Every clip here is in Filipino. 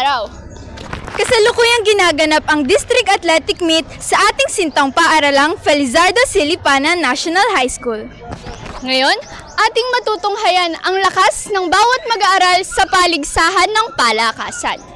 araw. Kasalukuyang ginaganap ang District Athletic Meet sa ating sintang paaralang Felizardo Silipana National High School. Ngayon, ating matutunghayan ang lakas ng bawat mag-aaral sa paligsahan ng palakasan.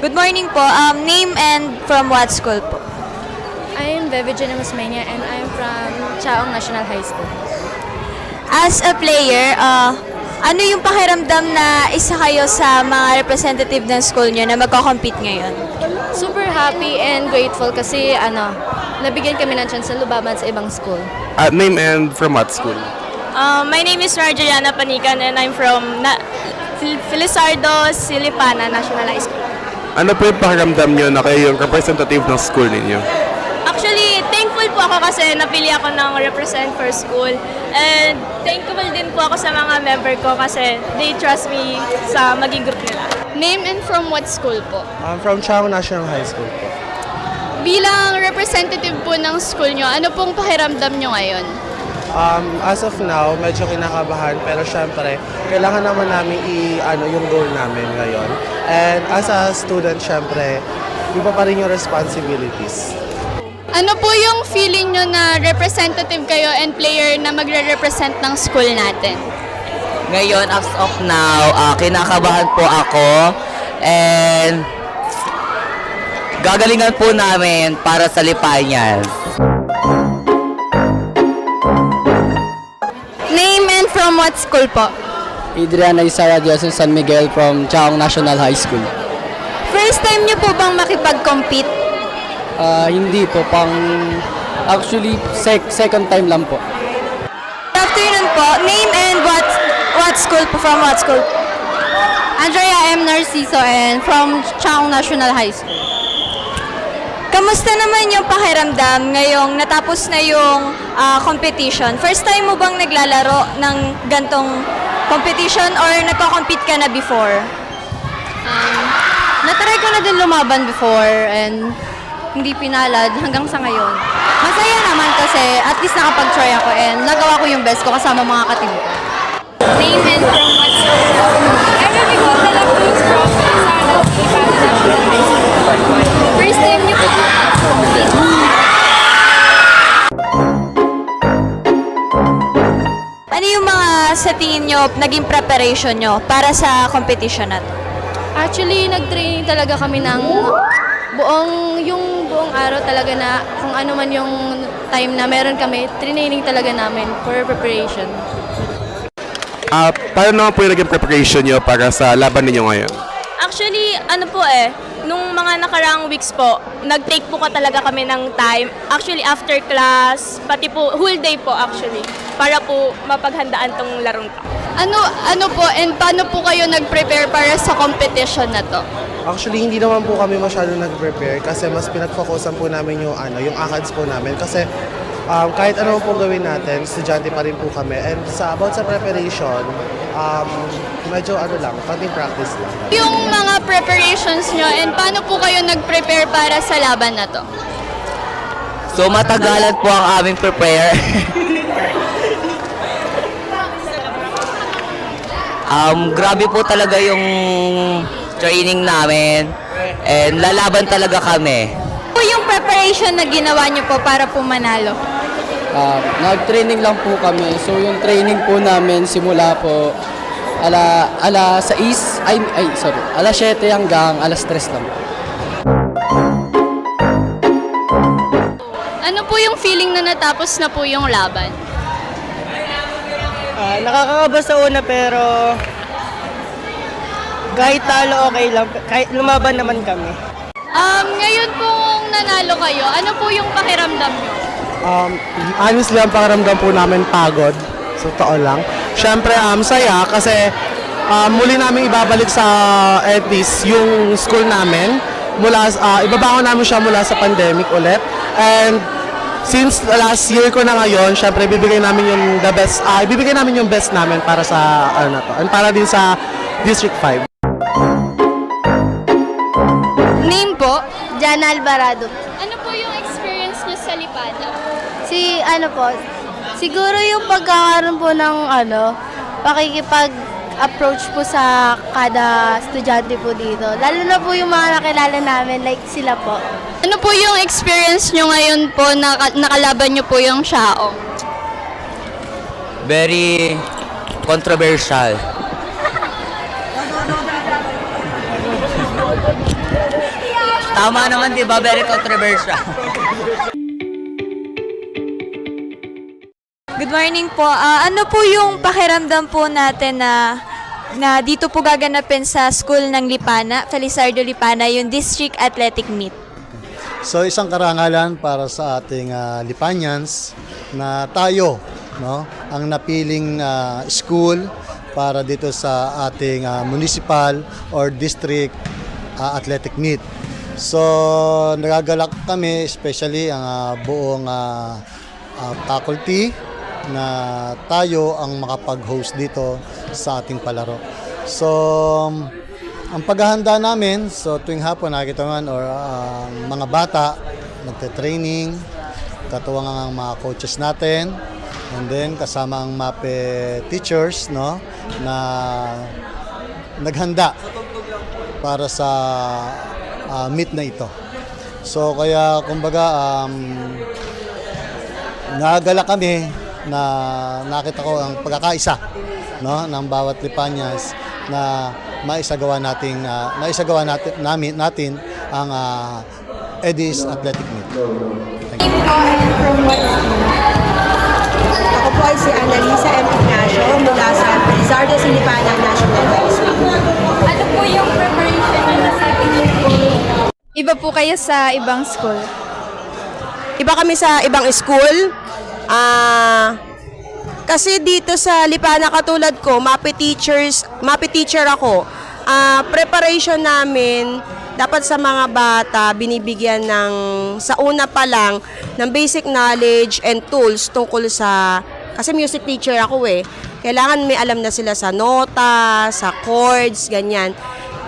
Good morning po. Name and from what school po? I am Bebe Jenna Masmania and I am from Chaong National High School. As a player, ano yung pakiramdam na isa kayo sa mga representative ng school nyo na magko-compete ngayon? Super happy and grateful kasi nabigyan kami ng chance na lumaban sa ibang school. Name and from what school? My name is Marjoriana Panican and I'm from Felizardo Silipana National High School. Ano po yung pakiramdam nyo na kayo yung representative ng school ninyo? Actually, thankful po ako kasi napili ako ng represent for school. And thankful din po ako sa mga member ko kasi they trust me sa maging group nila. Name and from what school po? I'm from Chaong National High School po. Bilang representative po ng school nyo, ano pong pakiramdam nyo ngayon? As of now, medyo kinakabahan pero syempre, kailangan naman namin yung goal namin ngayon. And as a student, syempre, iba pa rin yung responsibilities. Ano po yung feeling nyo na representative kayo and player na magre-represent ng school natin? Ngayon, as of now, kinakabahan po ako and gagalingan po namin para sa Lipañas. Name and from what school po? Adriana Isaya Diazon San Miguel from Chaong National High School. First time nyo po bang makipag-compete? Hindi po, actually second time lang po. Good afternoon po. Name and what school po? From what school? Andrea M. Narciso and from Chaong National High School. Kamusta naman yung pakiramdam ngayong natapos na yung competition? First time mo bang naglalaro ng gantong competition or nagko-compete ka na before? Natry ko na din lumaban before and hindi pinalad hanggang sa ngayon. Masaya naman kasi at least nakapag-try ako and nagawa ko yung best ko kasama mga katim ko. Name and from what school? Every go na lang po from Felizardo Silipana National High School. First time nyo po Ano yung mga sa tingin nyo naging preparation nyo para sa competition na to? Actually, nag-training talaga kami ng buong araw talaga na kung ano man yung time na meron kami, training talaga namin for preparation. Paano naman po yung naging preparation nyo para sa laban ninyo ngayon? Actually, nung mga nakaraang weeks po, nag-take po talaga kami ng time. Actually, after class, pati po, whole day po actually, para po mapaghandaan tong larong to. Ano po and paano po kayo nag-prepare para sa competition na to? Actually, hindi naman po kami masyado nag-prepare kasi mas pinag-focusan po namin yung ACADS po namin kasi kahit ano po gawin natin, estudyante pa rin po kami. And about sa preparation, medyo konting practice lang. Yung mga preparations nyo and paano po kayo nag-prepare para sa laban na to? So matagalan po ang aming prepare. Grabe po talaga yung training namin and lalaban talaga kami. Ano po yung preparation na ginawa nyo po para po manalo? Nag-training lang po kami. So yung training po namin simula po alas 7 hanggang alas 3 lang. Ano po yung feeling na natapos na po yung laban? Nakakakaba sa una pero kahit talo okay lang, kahit lumaban naman kami. Ngayon pong nanalo kayo, ano po yung pakiramdam nyo? Honestly, ang pakiramdam po namin pagod. So, totoo lang. Siyempre, saya kasi muli namin ibabalik sa at least yung school namin. Ibabangon namin siya mula sa pandemic ulit. And since last year ko na ngayon, syempre ibibigay namin yung best namin para sa and para din sa District 5. Name po? Jana Alvarado. Ano po yung experience nyo sa Lipana? Siguro yung pagkakaroon po ng pakikipag-approach po sa kada estudyante po dito. Lalo na po yung mga nakilala namin, like sila po. Ano po yung experience nyo ngayon po na nakalaban nyo po yung Xiao? Very controversial. Tama naman, di ba? Very controversial. Good morning po. Ano po yung pakiramdam po natin na dito po gaganapin sa school ng Lipana, Felizardo Lipana, yung District Athletic Meet? So isang karangalan para sa ating Lipanians na tayo, no, ang napiling school para dito sa ating municipal or district athletic meet. So nagagalak kami, especially ang buong faculty na tayo ang makapag-host dito sa ating palaro. So ang paghahanda namin, so tuwing hapon nakikita naman or mga bata nagte-training, katuwang ang mga coaches natin, and then kasama ang MAPE teachers, no, na naghanda para sa meet na ito. So kaya kumbaga nagala kami na nakita ko ang pagkakaisa, no, ng bawat Lipanians na maisagawa natin ang Edis Athletic Meet. Thank you. Ako po ay si Annalisa M. Ignacio mula sa Felizardo Lipana National High School. Ano po yung preparation nyo sa pinili? Iba po kayo sa ibang school? Iba kami sa ibang school. Kasi dito sa Lipana katulad ko, MAPE teacher ako. Preparation namin dapat sa mga bata binibigyan ng sa una pa lang ng basic knowledge and tools tungkol sa kasi music teacher ako eh. Kailangan may alam na sila sa nota, sa chords, ganyan.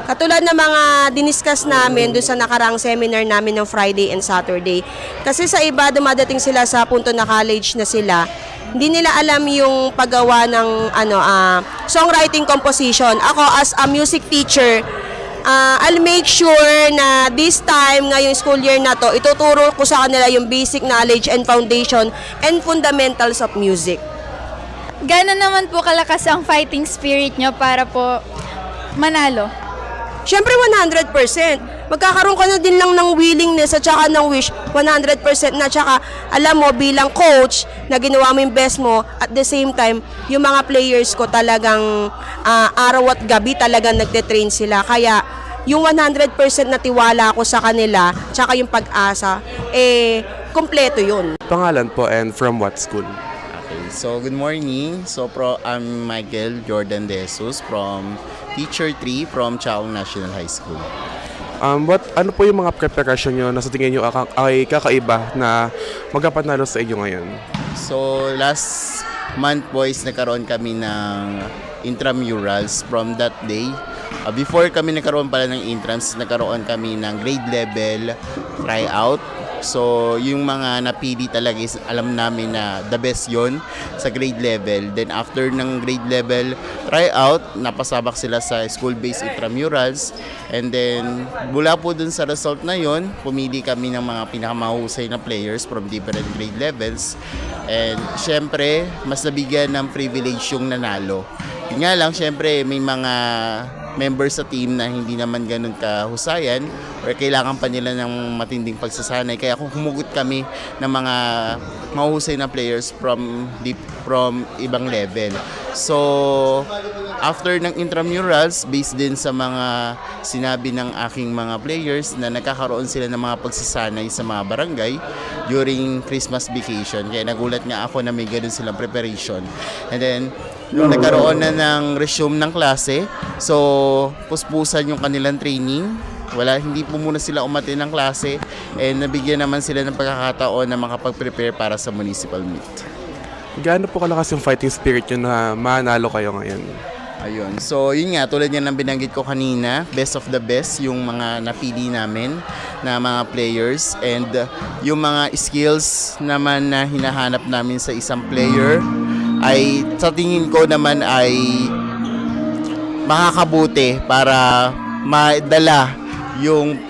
Katulad ng mga diniscuss namin doon sa nakaraang seminar namin ng Friday and Saturday. Kasi sa iba, dumadating sila sa punto na college na sila. Hindi nila alam yung paggawa ng songwriting composition. Ako as a music teacher, I'll make sure na this time, ngayong school year na to, ituturo ko sa kanila yung basic knowledge and foundation and fundamentals of music. Gano'n naman po kalakas ang fighting spirit nyo para po manalo? Siyempre 100%. Magkakaroon ka na din lang ng willingness at saka ng wish, 100% na. Tsaka alam mo bilang coach na ginawa mo yung best mo, at the same time, yung mga players ko talagang araw at gabi talagang nagte-train sila. Kaya yung 100% na tiwala ko sa kanila, tsaka yung pag-asa, kompleto yun. Pangalan po and from what school? Okay, so good morning. So I'm Michael Jordan De Jesus from Teacher 3 from Chaong National High School. Ano po yung mga preparation nyo na sa tingin nyo ay kakaiba na magkapanalo sa inyo ngayon? So last month boys, nagkaroon kami ng intramurals from that day. Before kami nagkaroon pala ng intrams, nagkaroon kami ng grade level tryout. So yung mga napili talaga is alam namin na the best yon sa grade level. Then after ng grade level tryout, napasabak sila sa school-based intramurals. And then mula po dun sa result na yon, pumili kami ng mga pinakamahusay na players from different grade levels. And syempre, mas nabigyan ng privilege yung nanalo. Yun nga lang, syempre may mga members sa team na hindi naman ganun kahusayan or kailangan pa nila ng matinding pagsasanay. Kaya kung humugot kami ng mga mahusay na players from ibang level. So, after ng intramurals, based din sa mga sinabi ng aking mga players na nagkakaroon sila ng mga pagsasanay sa mga barangay during Christmas vacation. Kaya nagulat nga ako na may ganun silang preparation. And then, nung nagkaroon na ng resume ng klase, so puspusan yung kanilang training. Hindi po muna sila umattend ng klase and nabigyan naman sila ng pagkakataon na makapag-prepare para sa municipal meet. Gaano po kalakas yung fighting spirit nyo na manalo kayo ngayon? Ayun. So, yun nga, tulad yan ng binanggit ko kanina, best of the best yung mga napili namin na mga players and yung mga skills naman na hinahanap namin sa isang player ay sa tingin ko naman ay makakabuti para madala yung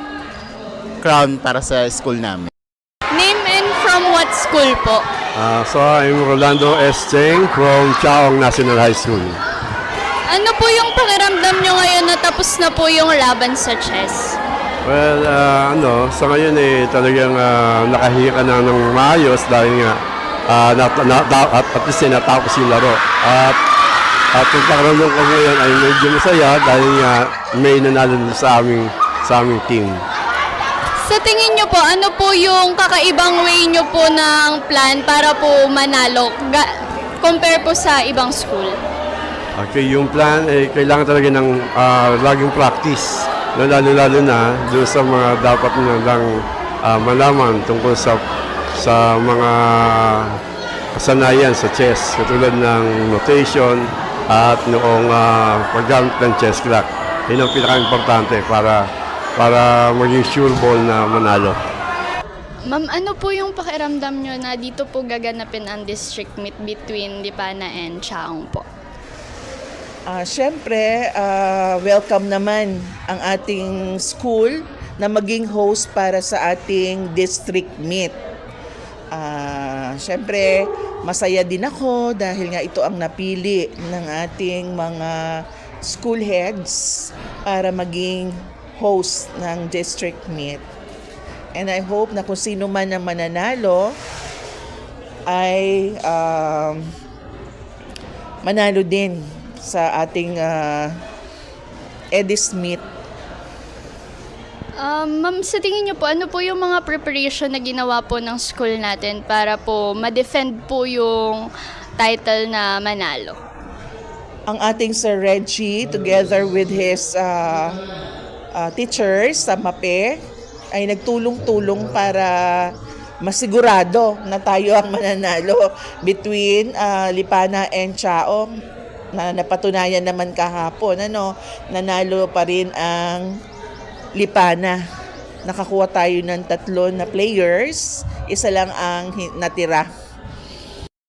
crown para sa school namin. Name and from what school po? So I'm Rolando S. Cheng from Chaong National High School. Ano po yung pakiramdam nyo ngayon na tapos na po yung laban sa chess? Well, sa ngayon talagang nakahiya ka na ng maayos dahil nga at least natapos yung laro. At yung pakiramdam ko ngayon ay medyo masaya dahil nga may nanalo sa aming team. Sa tingin nyo po, ano po yung kakaibang way nyo po ng plan para po manalo compare po sa ibang school? Okay, yung plan kailangan talaga ng laging practice. Lalo na doon sa mga dapat nilang malaman tungkol sa mga kasanayan sa chess, katulad ng notation at noong paggamit ng chess clock. Yun ang pinaka-importante para maging sure ball na manalo. Ma'am, ano po yung pakiramdam nyo na dito po gaganapin ang district meet between Lipana and Chaong po? Siyempre, welcome naman ang ating school na maging host para sa ating district meet. Siyempre, masaya din ako dahil nga ito ang napili ng ating mga school heads para maging host ng district meet. And I hope na kung sino man ang mananalo ay manalo din sa ating EDIS meet. Ma'am, sa tingin niyo po, ano po yung mga preparation na ginawa po ng school natin para po ma-defend po yung title na manalo? Ang ating Sir Reggie, together with his teachers sa MAPE, ay nagtulong-tulong para masigurado na tayo ang mananalo between Lipana and Chaong. Na napatunayan naman kahapon, nanalo pa rin ang Lipana. Nakakuha tayo ng 3 na players, isa lang ang natira.